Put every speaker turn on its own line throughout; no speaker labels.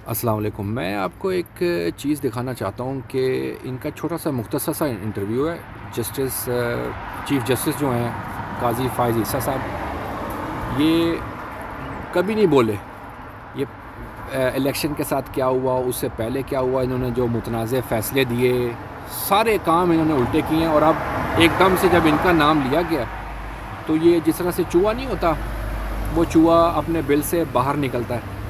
अस्सलाम वालेकुम। मैं आपको एक चीज़ दिखाना चाहता हूँ कि इनका छोटा सा मुख्तसर सा इंटरव्यू है। जस्टिस चीफ़ जस्टिस जो हैं काज़ी फ़ाइज़ ईसा साहब, ये कभी नहीं बोले ये इलेक्शन के साथ क्या हुआ, उससे पहले क्या हुआ, इन्होंने जो मुतनाज़ फ़ैसले दिए, सारे काम इन्होंने उल्टे किए हैं। और अब एकदम से जब इनका नाम लिया गया तो ये जिस तरह से चूहा नहीं होता, वो चूहा अपने बिल से बाहर निकलता है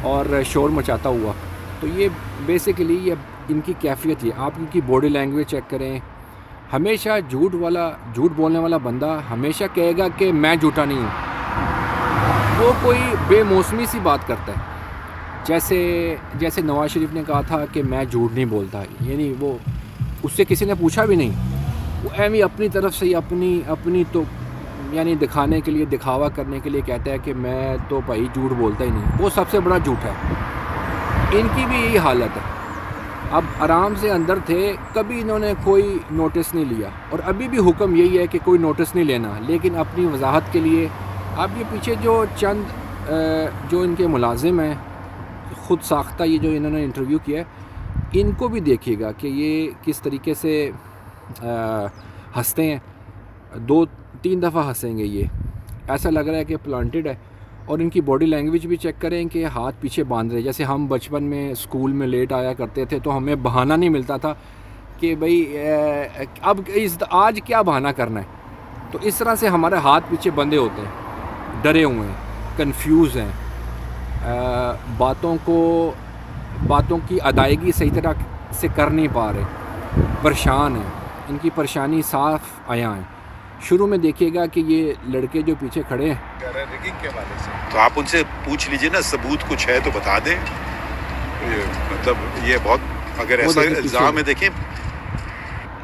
और शोर मचाता हुआ, तो ये बेसिकली ये इनकी कैफियत है। आप इनकी बॉडी लैंग्वेज चेक करें, हमेशा झूठ बोलने वाला बंदा हमेशा कहेगा कि मैं झूठा नहीं हूँ। वो कोई बेमौसमी सी बात करता है, जैसे जैसे नवाज शरीफ ने कहा था कि मैं झूठ नहीं बोलता, यानी वो उससे किसी ने पूछा भी नहीं, वो एम ही अपनी तरफ से अपनी अपनी तो यानी दिखाने के लिए, दिखावा करने के लिए कहता है कि मैं तो भाई झूठ बोलता ही नहीं। वो सबसे बड़ा झूठ है। इनकी भी यही हालत है। अब आराम से अंदर थे, कभी इन्होंने कोई नोटिस नहीं लिया, और अभी भी हुक्म यही है कि कोई नोटिस नहीं लेना। लेकिन अपनी वजाहत के लिए आप ये पीछे जो चंद जो इनके मुलाजिम हैं, ख़ुद साख्ता ये जो इन्होंने इंटरव्यू किया है, इनको भी देखिएगा कि ये किस तरीके से हंसते हैं। 2-3 दफ़ा हंसेंगे ये, ऐसा लग रहा है कि प्लांटेड है। और इनकी बॉडी लैंग्वेज भी चेक करें कि हाथ पीछे बांध रहे। जैसे हम बचपन में स्कूल में लेट आया करते थे तो हमें बहाना नहीं मिलता था कि भाई अब आज क्या बहाना करना है, तो इस तरह से हमारे हाथ पीछे बंधे होते हैं, डरे हुए हैं, कंफ्यूज हैं, बातों की अदायगी सही तरह से कर नहीं पा रहे, परेशान हैं। इनकी परेशानी साफ आया है। शुरू में देखिएगा कि ये लड़के जो पीछे खड़े हैं,
रैगिंग के हवाले से, तो आप उनसे पूछ लीजिए ना, सबूत कुछ है तो बता दें। मतलब ये बहुत, अगर ऐसा इल्ज़ाम है, देखें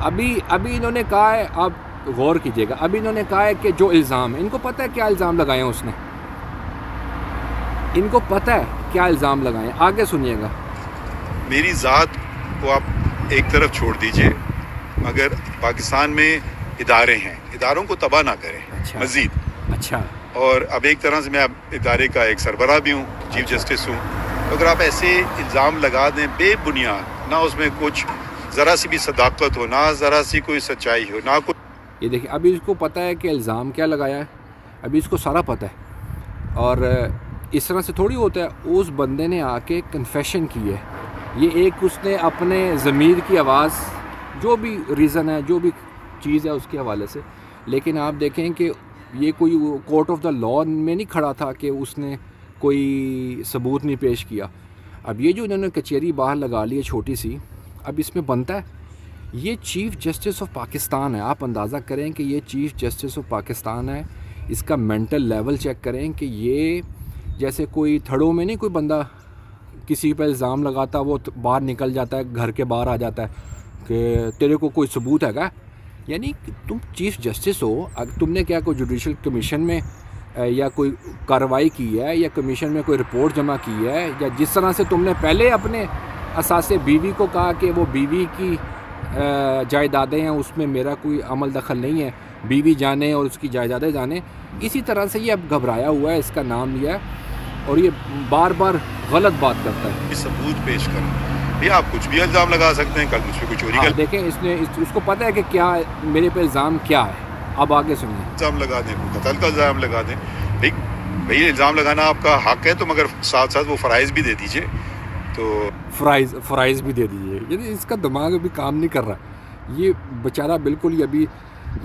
अभी इन्होंने कहा है, आप गौर कीजिएगा, अभी इन्होंने कहा है कि जो इल्ज़ाम है, इनको पता है क्या इल्ज़ाम लगाए हैं उसने, इनको पता है क्या इल्ज़ाम लगाए। आगे सुनिएगा।
मेरी ज़ात को आप एक तरफ छोड़ दीजिए, मगर पाकिस्तान में इदारे हैं, इदारों को तबाह ना करें मज़ीद।
अच्छा।
और अब एक तरह से मैं अब इदारे का एक सरबराह भी हूँ, चीफ जस्टिस हूँ। तो अगर आप ऐसे इल्ज़ाम लगा दें बेबुनियाद, ना उसमें कुछ ज़रा सी भी सदाकत हो, ना ज़रा सी कोई सच्चाई हो, ना कुछ।
ये देखिए, अभी इसको पता है कि इल्ज़ाम क्या लगाया है, अभी इसको सारा पता है। और इस तरह से थोड़ी होता है। उस बंदे ने आके कन्फेशन की है, ये एक उसने अपने ज़मीर की आवाज़, जो भी रीज़न है, जो भी चीज़ है, उसके हवाले से। लेकिन आप देखें कि ये कोई कोर्ट ऑफ द लॉ में नहीं खड़ा था कि उसने कोई सबूत नहीं पेश किया। अब ये जो इन्होंने कचहरी बाहर लगा ली है छोटी सी, अब इसमें बनता है, ये चीफ़ जस्टिस ऑफ पाकिस्तान है। आप अंदाज़ा करें कि ये चीफ़ जस्टिस ऑफ पाकिस्तान है। इसका मेंटल लेवल चेक करें कि ये जैसे कोई थड़ों में नहीं कोई बंदा किसी पर इल्ज़ाम लगाता, वो बाहर निकल जाता है, घर के बाहर आ जाता है कि तेरे को कोई सबूत है क्या। यानी कि तुम चीफ़ जस्टिस हो, अगर तुमने क्या कोई जुडिशल कमीशन में या कोई कार्रवाई की है, या कमीशन में कोई रिपोर्ट जमा की है, या जिस तरह से तुमने पहले अपने असासे बीवी को कहा कि वो बीवी की जायदादें हैं, उसमें मेरा कोई अमल दखल नहीं है, बीवी जाने और उसकी जायदादें जाने, इसी तरह से ये अब घबराया हुआ है, इसका नाम लिया है और ये बार बार गलत बात करता है।
सबूत पेश करें भैया, आप कुछ भी इल्ज़ाम लगा सकते हैं, कल मुझ पर कोई चोरी कर।
देखें, उसको पता है कि क्या मेरे पे इल्ज़ाम क्या है। अब आगे सुनिए।
इल्ज़ाम लगा दें, कत्ल का इल्ज़ाम लगा दें, भैया इल्ज़ाम लगाना आपका हक है, तो मगर साथ साथ वो फ़राइज़ भी दे दीजिए। तो
फ़राइज़ भी दे दीजिए। यदि इसका दिमाग अभी काम नहीं कर रहा, ये बेचारा बिल्कुल ही अभी,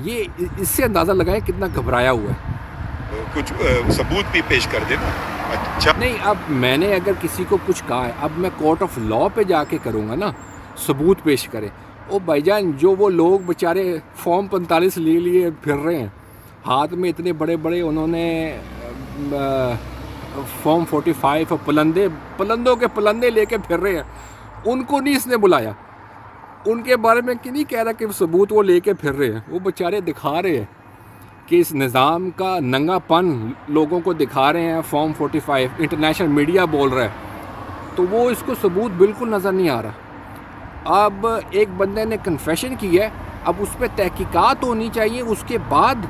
ये इससे अंदाज़ा लगाए कितना घबराया हुआ है।
कुछ सबूत भी पेश कर देना। अच्छा
नहीं, अब मैंने अगर किसी को कुछ कहा है, अब मैं कोर्ट ऑफ लॉ पे जाके करूँगा ना, सबूत पेश करें। ओ भाईजान, जो वो लोग बेचारे फॉर्म 45 लिए फिर रहे हैं, हाथ में इतने बड़े बड़े उन्होंने फॉर्म 45 और पलंदों के पलंदे लेके फिर रहे हैं, उनको नहीं इसने बुलाया। उनके बारे में क्यों नहीं कह रहा कि सबूत वो लेके फिर रहे हैं। वो बेचारे दिखा रहे हैं कि इस निज़ाम का नंगापन लोगों को दिखा रहे हैं। फॉर्म 45 इंटरनेशनल मीडिया बोल रहा है, तो वो इसको सबूत बिल्कुल नज़र नहीं आ रहा। अब एक बंदे ने कन्फेशन की है, अब उस पर तहकीकात होनी चाहिए, उसके बाद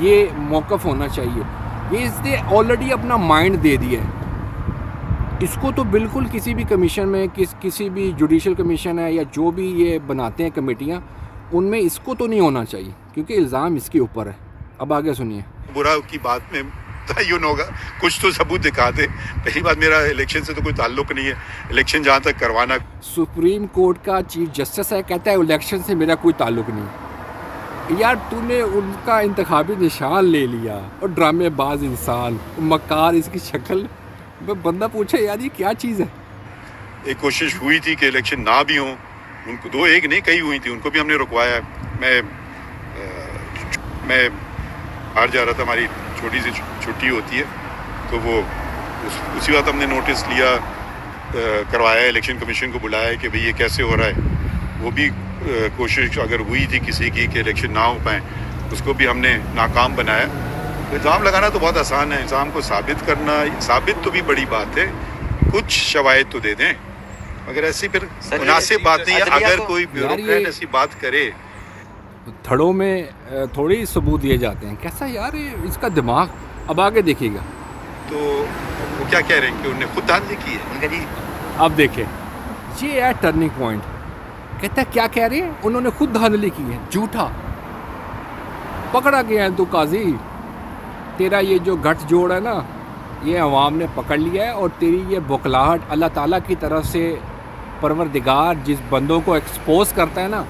ये मौक़िफ़ होना चाहिए। ये इसने ऑलरेडी अपना माइंड दे दिया है। इसको तो बिल्कुल किसी भी कमीशन में किसी भी जुडिशल कमीशन है या जो भी ये बनाते हैं कमेटियाँ, उनमें इसको तो नहीं होना चाहिए, क्योंकि इल्ज़ाम इसके ऊपर है। अब आगे सुनिए।
बुरा की बात में तयन होगा, कुछ तो सबूत दिखा दे। पहली बात, मेरा इलेक्शन से तो कोई ताल्लुक नहीं है, इलेक्शन जहाँ तक करवाना।
सुप्रीम कोर्ट का चीफ जस्टिस है, कहता है इलेक्शन से मेरा कोई ताल्लुक नहीं। यार तूने उनका इंतखाबी निशान ले लिया, और ड्रामेबाज इंसान, मक्कार इसकी शक्ल। बंदा पूछे यार ये क्या चीज़ है।
एक कोशिश हुई थी कि इलेक्शन ना भी हों, उनको दो, एक नहीं कई हुई थी, उनको भी हमने रुकवाया। मैं बाहर जा रहा था, हमारी छोटी सी छुट्टी होती है, तो वो उसी वक्त हमने नोटिस लिया, करवाया, इलेक्शन कमीशन को बुलाया कि भाई ये कैसे हो रहा है। वो भी कोशिश अगर हुई थी किसी की कि इलेक्शन ना हो पाए, उसको भी हमने नाकाम बनाया। इल्ज़ाम लगाना तो बहुत आसान है, इल्ज़ाम को साबित करना, साबित तो भी बड़ी बात है। कुछ शवाहिद तो दे दें, मगर ऐसी फिर मुनासिब बात नहीं है। अगर कोई ब्यूरोक्रेट ऐसी बात करे,
धड़ों में थोड़ी सबूत दिए जाते हैं। कैसा यार इसका दिमाग। अब आगे देखिएगा।
तो वो क्या कह रहे हैं कि उन्होंने खुद धांधली की है जी।
अब देखें, ये है टर्निंग पॉइंट। कहता है क्या कह रहे हैं, उन्होंने खुद धांधली की है। झूठा पकड़ा गया है तू काजी। तेरा ये जो गठजोड़ है ना, ये अवाम ने पकड़ लिया है, और तेरी ये बुखलाहट अल्लाह ताला की तरफ से परवरदिगार जिस बंदों को एक्सपोज करता है ना,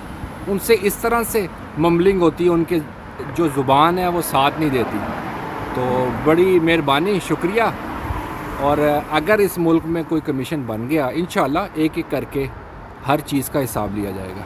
उनसे इस तरह से मम्बलिंग होती है, उनके जो ज़ुबान है वो साथ नहीं देती। तो बड़ी मेहरबानी, शुक्रिया। और अगर इस मुल्क में कोई कमीशन बन गया, इंशाल्लाह एक एक करके हर चीज़ का हिसाब लिया जाएगा।